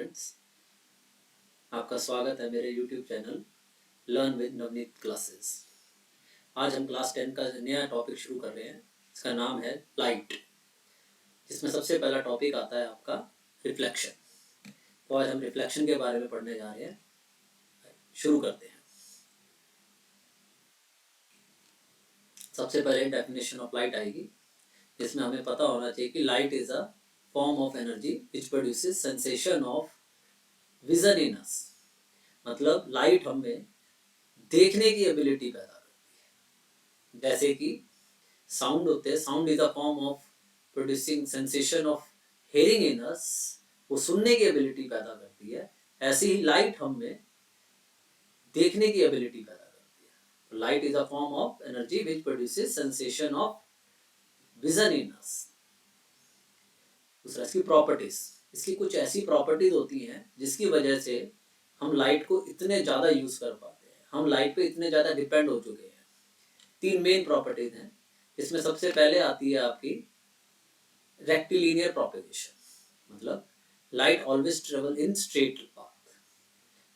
Students, आपका स्वागत है मेरे YouTube channel learn with Navneet classes. आज हम क्लास 10 का नया टॉपिक शुरू कर रहे हैं। इसका नाम है लाइट, जिसमें सबसे पहला टॉपिक आता है आपका रिफ्लेक्शन। तो आज हम रिफ्लेक्शन के बारे में पढ़ने जा रहे हैं। शुरू करते हैं। सबसे पहले डेफिनेशन ऑफ लाइट आएगी, जिसमें हमें पता होना चाहिए कि light is a form of energy which produces sensation of vision in us. मतलब लाइट हमें देखने की एबिलिटी पैदा करती है। जैसे कि साउंड होते हैं, sound is a form of producing sensation of hearing in us, वो सुनने की एबिलिटी पैदा करती है। ऐसे ही लाइट हमें देखने की एबिलिटी पैदा करती है। Light is a form of energy which produces sensation of vision in us. दूसरा, इसकी प्रॉपर्टीज। इसकी कुछ ऐसी प्रॉपर्टीज होती हैं जिसकी वजह से हम लाइट को इतने ज़्यादा यूज़ कर पाते हैं, हम लाइट पे इतने ज़्यादा डिपेंड हो चुके हैं। 3 मेन प्रॉपर्टीज हैं। इसमें सबसे पहले आती है आपकी रेक्टिलिनियर प्रोपेगेशन। मतलब light always travel in straight path.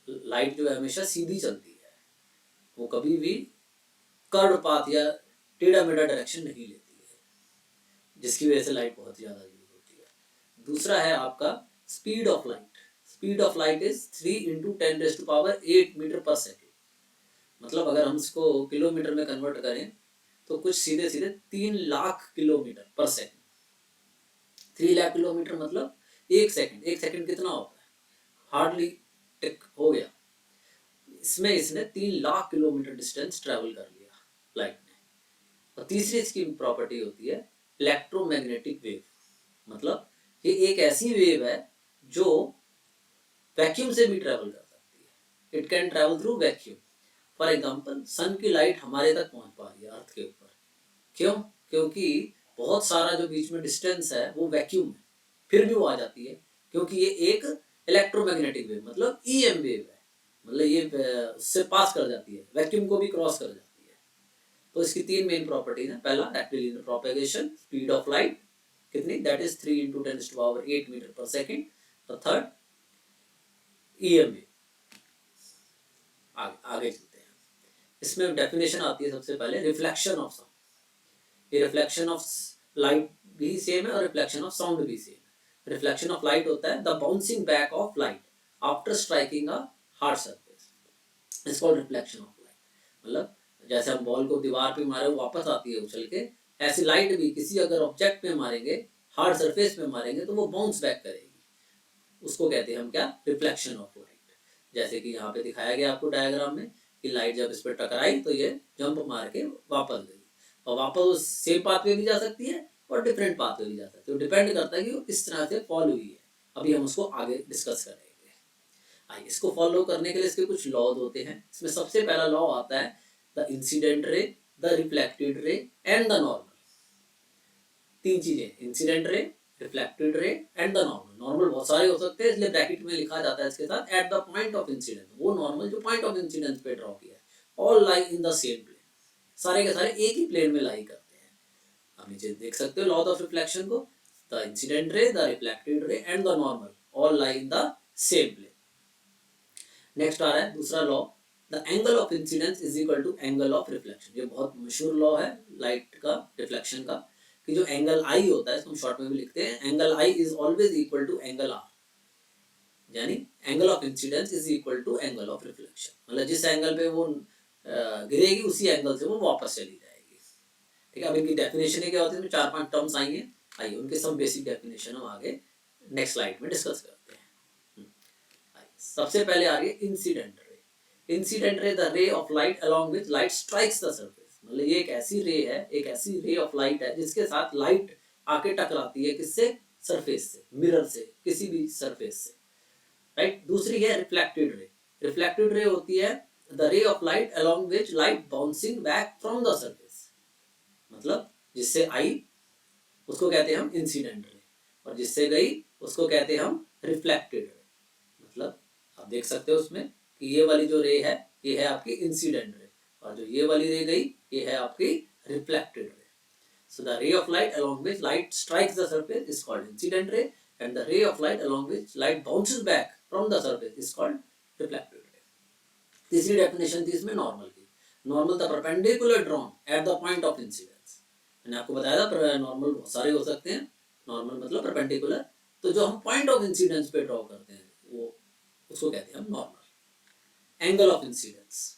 Light जो है हमेशा सीधी चलती है, वो कभी भी कर्व पाथ या टेढ़ा मेढ़ा डायरेक्शन नहीं लेती है, जिसकी वजह से लाइट बहुत ज़्यादा यूज होती है। दूसरा है आपका speed of light. Speed of light is 3 × 10⁸ metre per second. मतलब अगर हम इसको किलोमीटर में कन्वर्ट करें तो कुछ सीधे सीधे 3 लाख किलोमीटर पर सेकेंड। 3 लाख किलोमीटर मतलब 1 सेकेंड। 1 सेकेंड कितना होता है? हार्डली टिक हो गया। इसमें इसने 3 लाख किलोमीटर डिस्टेंस ट्रेवल कर लिया लाइट ने। और तीसरी इसकी प्रॉपर्टी होती है इलेक्ट्रोमैग्नेटिक वेव। मतलब ये एक ऐसी वेव है जो वैक्यूम से भी ट्रेवल कर सकती है। It can travel through vacuum. For example, sun की लाइट हमारे तक पहुंच पा रही है अर्थ के ऊपर। क्यों? क्योंकि बहुत सारा जो बीच में डिस्टेंस है वो वैक्यूम है, फिर भी वो आ जाती है, क्योंकि ये एक इलेक्ट्रोमैग्नेटिक वेव मतलब EM वेव है। मतलब ये उससे पास कर जाती है, वैक्यूम को भी क्रॉस कर जाती है। तो इसकी 3 मेन प्रॉपर्टीज हैं। पहला rectilinear propagation, speed of light कितनी, that is 3 × 10⁸ metre per second. The third EM wave. आगे चलते हैं। इसमें डेफिनेशन आती है सबसे पहले रिफ्लेक्शन ऑफ साउंड। ये रिफ्लेक्शन ऑफ लाइट भी सेम है और रिफ्लेक्शन ऑफ साउंड भी सेम है। रिफ्लेक्शन ऑफ लाइट होता है the bouncing back of light after striking a hard surface. It's called reflection of light. मतलब जैसे हम बॉल को दीवार पे मारे, वो वापस आती है उछल के, ऐसी लाइट भी किसी अगर ऑब्जेक्ट पे मारेंगे, हार्ड सरफेस पे मारेंगे, तो वो बाउंस बैक करेगी। उसको कहते हैं हम क्या? Reflection of light. जैसे कि यहाँ पे दिखाया गया आपको डायग्राम में कि लाइट जब इस पर टकराई तो ये जंप मार के वापस गई, और वापस उस सेम पाथ पे भी जा सकती है और डिफरेंट पाथ पे भी जा सकती है। तो डिपेंड करता है कि वो किस तरह से फॉलो हुई है। अभी हम उसको आगे डिस्कस करेंगे। आइए, इसको फॉलो करने के लिए इसके कुछ लॉज होते हैं। इसमें सबसे पहला लॉ आता है the incident ray, the reflected ray and the normal. 3 चीजें, incident ray, reflected ray and the normal. Normal बहुत सारे हो सकते हैं, इसलिए ब्रैकेट में लिखा जाता है इसके साथ at the point of incidence. वो नॉर्मल जो पॉइंट ऑफ इंसिडेंस पे ड्रॉ किया है। All lie in the same plane. सारे के सारे एक ही प्लेन में लाई करते हैं। आप नीचे देख सकते हो लॉ ऑफ रिफ्लेक्शन को, the incident ray, the reflected ray and the normal all lie in the same plane. Next आ रहा है दूसरा law, the angle of incidence is equal to angle of reflection. ये बहुत मशहूर लॉ है light का, रिफ्लेक्शन का, कि जो एंगल आई होता है, इसको हम शॉर्ट में भी लिखते हैं, angle I is always equal to angle R. यानी angle of incidence is equal to angle of reflection. मतलब जिस एंगल पे वो गिरेगी उसी एंगल से वो वापस चली जाएगी। ठीक है। अब इनकी डेफिनेशन क्या होती है? 4-5 टर्म्स आएंगे। आइए उनके सब बेसिक डेफिनेशन हम आगे नेक्स्ट स्लाइड में डिस्कस करते हैं। सबसे पहले आ रही है incident ray. Incident ray, the ray of light along which light strikes the surface. मतलब ये एक ऐसी रे है, एक ऐसी रे ऑफ लाइट है जिसके साथ लाइट आके टकराती है। किससे? सरफेस से, मिरर से, किसी भी सरफेस से। राइट। दूसरी है रिफ्लेक्टेड रे। रिफ्लेक्टेड रे होती है the ray of light along which light bouncing back from the surface. मतलब जिससे आई उसको कहते हैं हम इंसिडेंट रे, और जिससे गई उसको कहते हैं हम रिफ्लेक्टेड रे। मतलब आप देख सकते हो उसमें कि ये वाली जो रे है ये है आपकी इंसिडेंट रे, और जो ये वाली रे गई ये है आपकी reflected ray. So the ray of light along which light strikes the surface is called incident ray, and the ray of light along which light bounces back from the surface is called reflected ray. तीसरी definition थी इसमें normal की. Normal the perpendicular drawn at the point of incidence. मैंने आपको बताया था normal बहुत सारे हो सकते हैं. नॉर्मल मतलब परपेंडिकुलर, तो जो हम पॉइंट ऑफ इंसिडेंस पे ड्रॉ करते हैं वो उसको कहते हैं हम normal. Angle of incidence.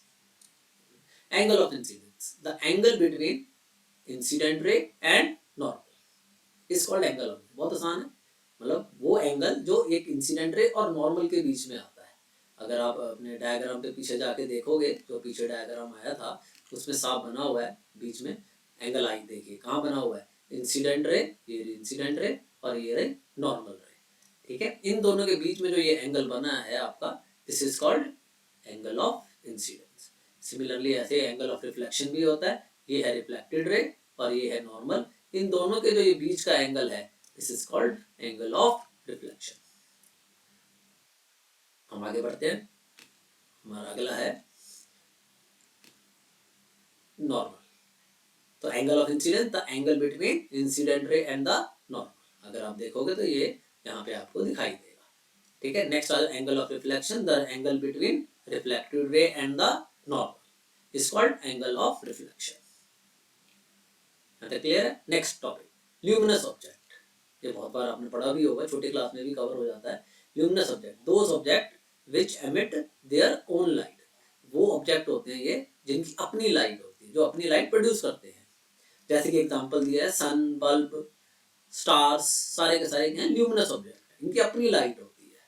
Angle of incidence, the angle between incident ray and normal is called angle of. बहुत आसान है, मतलब वो एंगल जो एक इंसिडेंट रे और नॉर्मल के बीच में आता है. अगर आप अपने डायग्राम पे पीछे जाके देखोगे, जो पीछे डायग्राम आया था उसमें साफ बना हुआ है बीच में एंगल आई. देखिए कहाँ बना हुआ है, इंसिडेंट रे, ये इंसिडेंट रे और ये रे नॉर्मल रे. ठीक है, इन दोनों के बीच में जो ये एंगल बना है आपका, this is called angle of incidence. Similarly ऐसे एंगल ऑफ रिफ्लेक्शन भी होता है. ये है रिफ्लेक्टेड रे और ये है नॉर्मल. इन दोनों के जो ये बीच का एंगल है, this is called angle of reflection. हम आगे बढ़ते हैं. हमारा अगला है नॉर्मल. तो angle of incidence, the angle between incident ray and the normal. अगर आप देखोगे तो ये यहाँ पे आपको दिखाई देगा. ठीक है, next angle of reflection, the angle between reflected ray and the normal is called angle of reflection. Clear है. Next topic, luminous object. ये बहुत बार आपने पढ़ा भी होगा, छोटी क्लास में भी कवर हो जाता है. Luminous object, those object which emit their own light. वो ऑब्जेक्ट होते हैं ये जिनकी अपनी लाइट होती है, जो अपनी लाइट प्रोड्यूस करते हैं. जैसे कि एग्जांपल दिया है, सन, बल्ब, स्टार्स, सारे के सारे हैं ल्यूमिनस ऑब्जेक्ट. इनकी अपनी लाइट होती है,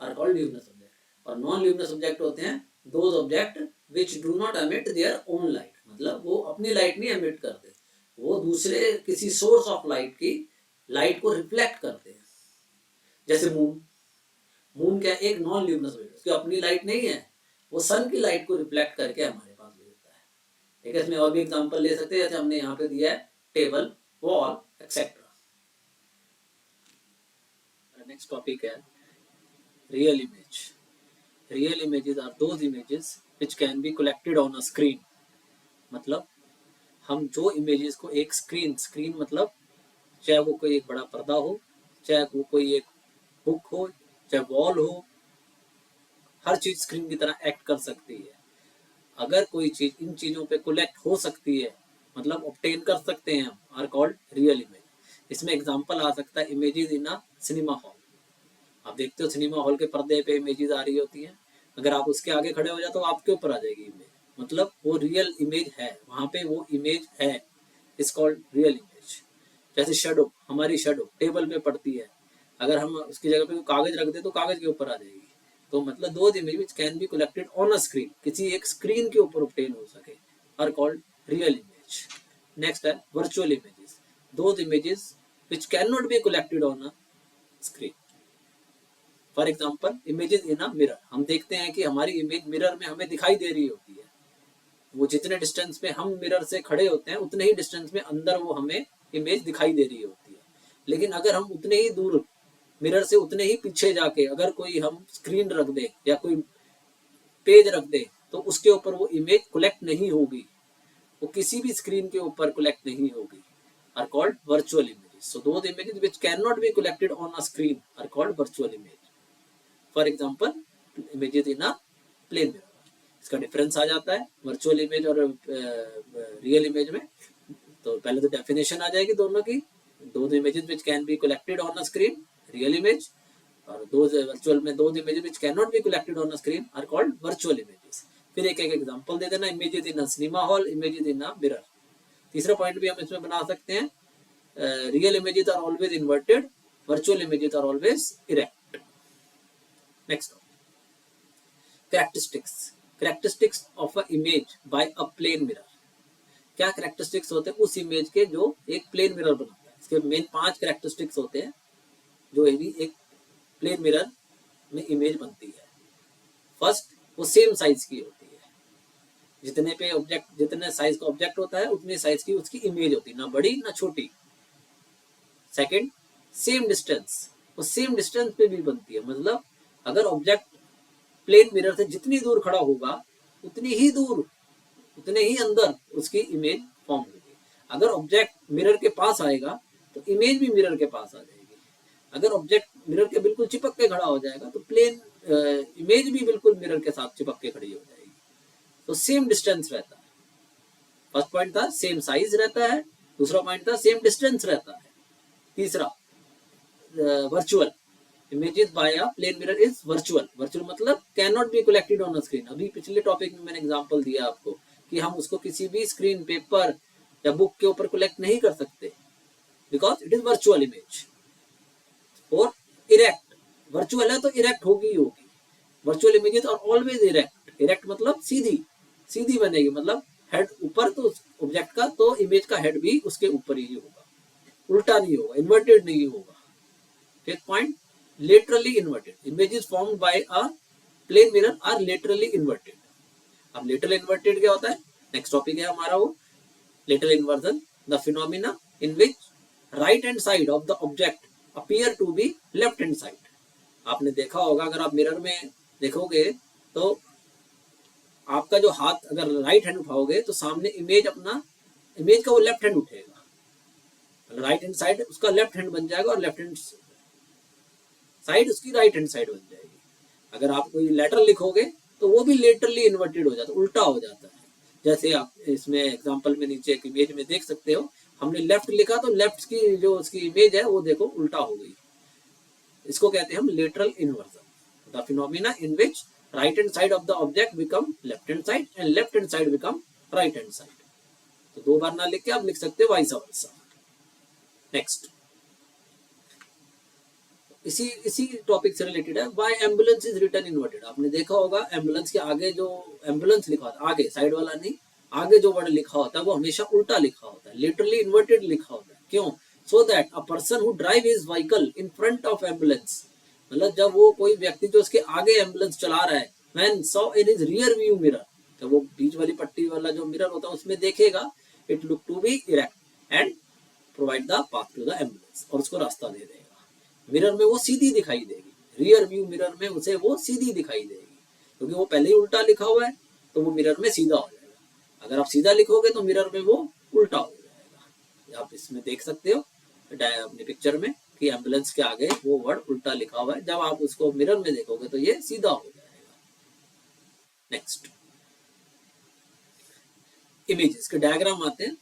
आर कॉल्ड ल्यूमिनस ऑब्जेक्ट. और नॉन ल्यूमिनस ऑब्जेक्ट होते हैं those object which do not emit their own light. मतलब वो अपनी लाइट नहीं एमिट करते, वो दूसरे किसी सोर्स ऑफ लाइट की लाइट को रिफ्लेक्ट करते हैं. जैसे मून. मून क्या एक नॉन ल्यूमिनस ऑब्जेक्ट, उसकी अपनी लाइट नहीं है, वो सन की लाइट को रिफ्लेक्ट करके हमारे पास भेजता है. ठीक है, इसमें और भी एग्जांपल ले सकते हैं, जैसे हमने यहाँ पे दिया है table, wall, etcetera. Next topic है real image. Real images are those images which can be collected on a screen. मतलब हम जो इमेजेस को एक स्क्रीन मतलब चाहे वो कोई एक बड़ा पर्दा हो, चाहे वो कोई एक बुक हो, चाहे वॉल हो, हर चीज स्क्रीन की तरह एक्ट कर सकती है. अगर कोई चीज इन चीजों पे कलेक्ट हो सकती है, मतलब ऑब्टेन कर सकते हैं, आर कॉल्ड रियल इमेज. इसमें एग्जांपल आ सकता है images in a cinema hall. आप देखते हो सिनेमा हॉल के पर्दे पे इमेजेस आ रही होती हैं. अगर आप उसके आगे खड़े हो जाए तो आपके ऊपर आ जाएगी इमेज, मतलब वो रियल इमेज है, वहां पे वो इमेज है, इज कॉल्ड रियल इमेज. जैसे शेडो, हमारी शेडो टेबल पे पड़ती है, अगर हम उसकी जगह पे कागज रख दे तो कागज के ऊपर आ जाएगी. तो मतलब दो image which can be collected on a screen, किसी एक स्क्रीन के ऊपर ऑब्टेन हो सके, are called real image. Next है virtual images. Those images which can not be collected on a screen. For example images in a mirror. हम देखते हैं कि हमारी इमेज मिरर में हमें दिखाई दे रही होती है. वो जितने डिस्टेंस पे हम मिरर से खड़े होते हैं उतने ही डिस्टेंस में अंदर वो हमें इमेज दिखाई दे रही होती है. लेकिन अगर हम उतने ही दूर मिरर से उतने ही पीछे जाके अगर कोई हम स्क्रीन रख दे या कोई पेज रख दे तो उसके ऊपर वो इमेज कलेक्ट नहीं होगी, वो किसी भी स्क्रीन के ऊपर कलेक्ट नहीं होगी, are called virtual images. So those images which can not be collected on a screen are called virtual image. For example images in a plane mirror. इसका डिफरेंस आ जाता है वर्चुअल इमेज और real image में. तो पहले तो definition आ जाएगी दोनों की. Those images which can be collected on a screen, real image. और दोज वर्चुअल में those images which can not be collected on a screen are called virtual images. फिर एक एक एग्जांपल दे देना. Images in a cinema hall, images in a mirror. तीसरा point भी हम इसमें बना सकते हैं, real images are always inverted, virtual images are always erect. Next, characteristics of a image by a plane mirror. क्या कैरेक्टरिस्टिक्स होते हैं उस इमेज के जो एक प्लेन मिरर बनाता है. इसके मेन 5 कैरेक्टरिस्टिक्स होते हैं जो भी एक प्लेन मिरर में इमेज बनती है. फर्स्ट, वो सेम साइज की होती है. जितने पे ऑब्जेक्ट, जितने साइज का ऑब्जेक्ट होता है उतने साइज की उसकी इमेज होती है, ना बड़ी ना छोटी. सेकंड, सेम डिस्टेंस, वो सेम डिस्टेंस पे भी बनती है. मतलब अगर ऑब्जेक्ट प्लेन मिरर से जितनी दूर खड़ा होगा उतनी ही दूर, उतने ही अंदर उसकी इमेज फॉर्म होगी. अगर ऑब्जेक्ट मिरर के पास आएगा तो इमेज भी मिरर के पास आ जाएगी. अगर ऑब्जेक्ट मिरर के बिल्कुल चिपक के खड़ा हो जाएगा तो प्लेन इमेज भी बिल्कुल मिरर के साथ चिपक के खड़ी हो जाएगी। तो सेम डिस्टेंस रहता है। फर्स्ट पॉइंट था सेम साइज रहता है, दूसरा पॉइंट था सेम डिस्टेंस रहता है, तीसरा virtual images by a plane mirror is virtual मतलब cannot be collected on a screen। अभी पिछले टॉपिक में मैंने एग्जांपल दिया आपको कि हम उसको किसी भी स्क्रीन, पेपर या बुक के ऊपर कलेक्ट नहीं कर सकते, because it is virtual image. और इरेक्ट, वर्चुअल है तो इरेक्ट होगी ही होगी। Virtual images are always erect. Erect मतलब सीधी, सीधी बनेगी, मतलब हेड ऊपर तो ऑब्जेक्ट का, तो इमेज का हेड भी उसके ऊपर ही होगा, उल्टा नहीं होगा, इन्वर्टेड नहीं होगा। Fifth point, laterally inverted images formed by a plane mirror are laterally inverted। अब lateral inverted क्या होता है, नेक्स्ट टॉपिक है हमारा वो lateral inversion, the phenomena in which right hand side of the object appear to be left hand side। आपने देखा होगा, अगर आप मिरर में देखोगे तो आपका जो हाथ अगर राइट हैंड उठाओगे तो सामने इमेज अपना, इमेज का वो लेफ्ट हैंड उठेगा, राइट हैंड साइड उसका लेफ्ट हैंड बन जाएगा और लेफ्ट हैंड साइड उसकी राइट हैंड साइड बन जाएगी। अगर आप कोई लेटर लिखोगे तो वो भी लेटरली इन्वर्टेड हो जाता है, उल्टा हो जाता है। जैसे आप इसमें एग्जांपल में नीचे एक इमेज में देख सकते हो, हमने लेफ्ट लिखा तो लेफ्ट की जो उसकी इमेज है वो देखो उल्टा हो गई। इसको कहते हैं हम lateral inversion, the phenomena in which right hand side of the object become left hand side and left hand side become right hand side. तो दो बार ना लिख के आप लिख सकते हो वाइस वर्सा। नेक्स्ट, इसी टॉपिक से रिलेटेड है, why ambulance is written inverted. आपने देखा होगा एम्बुलेंस के आगे जो एम्बुलेंस लिखा होता है, आगे साइड वाला नहीं, आगे जो वर्ड लिखा होता है वो हमेशा उल्टा लिखा होता है, लिटरली इन्वर्टेड लिखा होता है। क्यों? So that a person who drive his vehicle in front of ambulance, मतलब जब वो कोई व्यक्ति जो उसके आगे एम्बुलेंस चला रहा है, when saw in his rear view mirror, तो वो बीच वाली पट्टी वाला जो मिरर होता है उसमें देखेगा, it look to be erect and provide the path to the ambulance, और उसको रास्ता दे देगा। मिरर में वो सीधी दिखाई देगी, रियर व्यू मिरर में उसे वो सीधी दिखाई देगी, क्योंकि वो पहले ही उल्टा लिखा हुआ है तो वो मिरर में सीधा हो जाएगा। अगर आप सीधा लिखोगे तो मिरर में वो उल्टा हो जाएगा। आप इसमें देख सकते हो अपने पिक्चर में कि एम्बुलेंस के आगे वो वर्ड उल्टा लिखा हुआ है, जब आप उसको मिरर में देखोगे तो ये सीधा हो जाएगा। नेक्स्ट, इमेजेस के डायग्राम आते हैं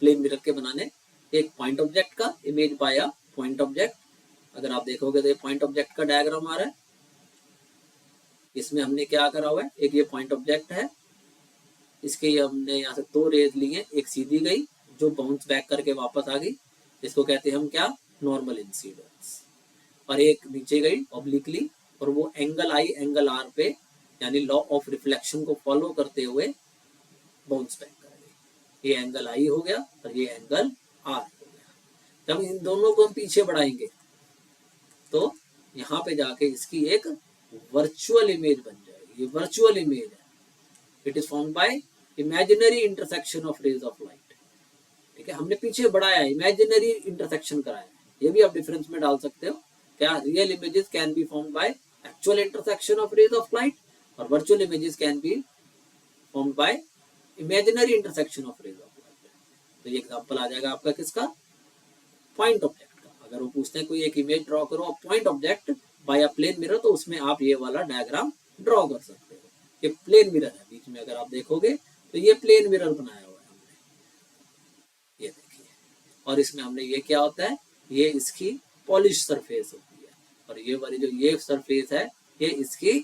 प्लेन मिरर के बनाने। एक पॉइंट ऑब्जेक्ट का, image by a point object. अगर आप देखोगे तो ये पॉइंट ऑब्जेक्ट का डायग्राम आ रहा है। इसमें हमने क्या करा हुआ है, एक ये पॉइंट ऑब्जेक्ट है, इसके ये हमने यहाँ से दो रेज ली हैं, एक सीधी गई जो बाउंस बैक करके वापस आ गई, इसको कहते हैं हम क्या, नॉर्मल इंसिडेंस, और एक नीचे गई ऑब्लिकली और वो एंगल आई एंगल आर पे, यानी लॉ ऑफ रिफ्लेक्शन को फॉलो करते हुए बाउंस बैक कर गई। ये एंगल आई हो गया और ये एंगल आर हो गया। जब इन दोनों को हम पीछे बढ़ाएंगे तो यहाँ पे जाके इसकी एक वर्चुअल इमेज बन जाएगी। ये वर्चुअल इमेज है, it is formed by imaginary intersection of rays of light. ठीक है, हमने पीछे बढ़ाया, इमेजिनरी इंटरसेक्शन कराया। ये भी आप डिफरेंस में डाल सकते हो, क्या real images can be formed by actual intersection of rays of light और virtual images can be formed by imaginary intersection of rays of light. तो ये एग्जांपल आ जाएगा आपका किसका, पॉइंट ऑब्जेक्ट। अगर वो पूछते हैं कोई एक इमेज ड्रॉ करो point object by a plane mirror, तो उसमें आप ये वाला डायग्राम ड्रॉ कर सकते हो। ये प्लेन मिरर है, बीच में अगर आप देखोगे तो ये प्लेन मिरर बनाया हुआ है हमने, ये देखिए। और इसमें हमने ये क्या होता है, ये इसकी पॉलिश सरफेस होती है, और ये वाली जो ये सरफेस है ये इसकी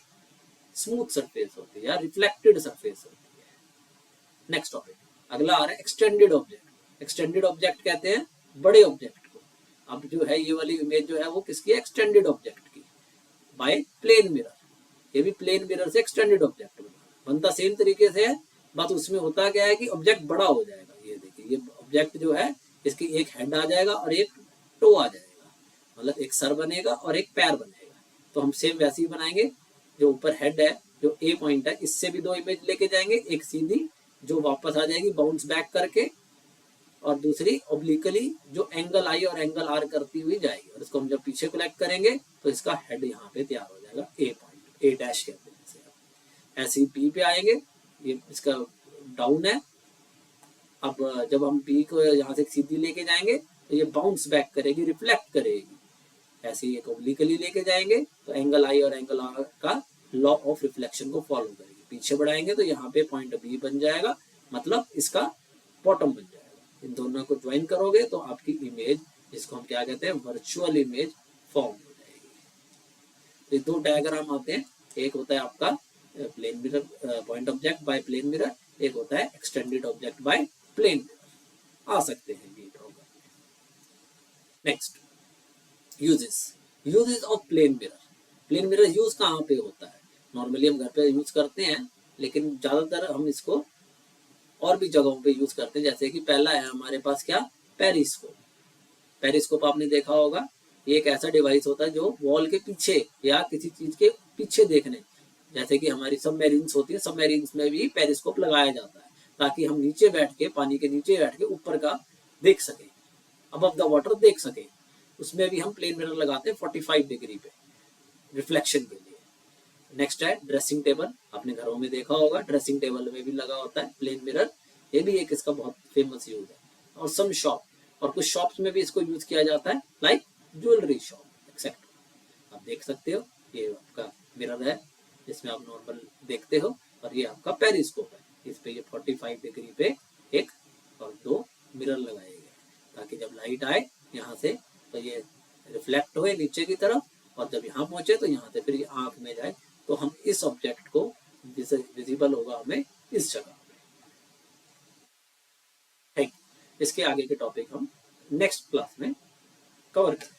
स्मूथ सरफेस होती है या रिफ्लेक्टेड सरफेस होती है। नेक्स्ट टॉपिक, अगला आ रहा है एक्सटेंडेड ऑब्जेक्ट। एक्सटेंडेड ऑब्जेक्ट कहते हैं बड़े ऑब्जेक्ट को। अब जो है ये वाली इमेज जो है वो किसकी, एक्सटेंडेड ऑब्जेक्ट की बाय प्लेन मिरर। ये भी प्लेन मिरर से एक्सटेंडेड ऑब्जेक्ट बनता सेम तरीके से है, बस उसमें होता क्या है कि ऑब्जेक्ट बड़ा हो जाएगा। ये देखिए, ये ऑब्जेक्ट जो है इसकी एक हेड आ जाएगा और एक टो आ जाएगा, मतलब एक सर बनेगा और एक पैर बनेगा। तो हम सेम वैसे ही बनाएंगे, जो ऊपर हेड है, जो ए पॉइंट है, इससे भी दो इमेज लेके जाएंगे, एक सीधी जो वापस आ जाएगी बाउंस बैक करके, और दूसरी ऑब्लिकली जो एंगल आई और एंगल आर करती हुई जाएगी, और इसको हम जब पीछे कलेक्ट करेंगे तो इसका हेड यहाँ पे तैयार हो जाएगा, ए पॉइंट, ए डैश कहते हैं इसे। ऐसे ही पी पे आएंगे, ये इसका डाउन है। अब जब हम पी को यहाँ से सीधी लेके जाएंगे तो ये बाउंस बैक करेगी, रिफ्लेक्ट करेगी, ऐसे ही एक ओब्लिकली लेके जाएंगे तो एंगल आई और एंगल आर का लॉ ऑफ रिफ्लेक्शन को फॉलो करेंगे। पीछे बढ़ाएंगे तो यहाँ पे पॉइंट बी बन जाएगा, मतलब इसका बॉटम बन जाएगा। इन दोनों को ज्वाइन करोगे तो आपकी इमेज, जिसको हम क्या कहते हैं, वर्चुअल इमेज फॉर्म हो जाएगी। तो ये दो डायग्राम आते हैं, एक होता है आपका plane mirror, point object by plane mirror, एक होता है extended object by plane mirror. आ सकते हैं ये ड्रॉ करने। Next, uses of plane mirror. Plane mirror use कहाँ पे होता है? नॉर्मली हम घर पे यूज करते हैं, लेकिन ज्यादातर हम इसको और भी जगहों पे यूज करते हैं। जैसे कि पहला है हमारे पास क्या, पेरिस्कोप। पेरिस्कोप आपने देखा होगा, ये एक ऐसा डिवाइस होता है जो वॉल के पीछे या किसी चीज के पीछे देखने, जैसे कि हमारी सबमेरीन्स होती है, सबमेरीन्स में भी पेरिस्कोप लगाया जाता है ताकि हम नीचे बैठ के, पानी के नीचे बैठ के ऊपर का देख सके, अबव द वाटर देख सके। उसमें भी हम प्लेन मिरर लगाते हैं 45 डिग्री पे रिफ्लेक्शन के लिए। नेक्स्ट है ड्रेसिंग टेबल। आपने घरों में देखा होगा, ड्रेसिंग टेबल में भी लगा होता है प्लेन मिरर, ये भी एक इसका बहुत फेमस यूज है। और सम शॉप, और कुछ शॉप्स में भी इसको यूज किया जाता है, लाइक ज्वेलरी शॉप एक्सेप्ट। आप देख सकते हो ये आपका मिरर है जिसमें आप नॉर्मल देखते हो, और ये आपका पेरिस्कोप है, इस पे ये 45 डिग्री पे एक और दो मिरर लगाए गए ताकि जब लाइट आए यहाँ से तो ये रिफ्लेक्ट हुए नीचे की तरफ, और जब यहाँ पहुंचे तो यहाँ से फिर ये आंख में जाए, तो हम इस ऑब्जेक्ट को विजिबल होगा हमें इस जगह पे। इसके आगे के टॉपिक हम नेक्स्ट क्लास में कवर करेंगे।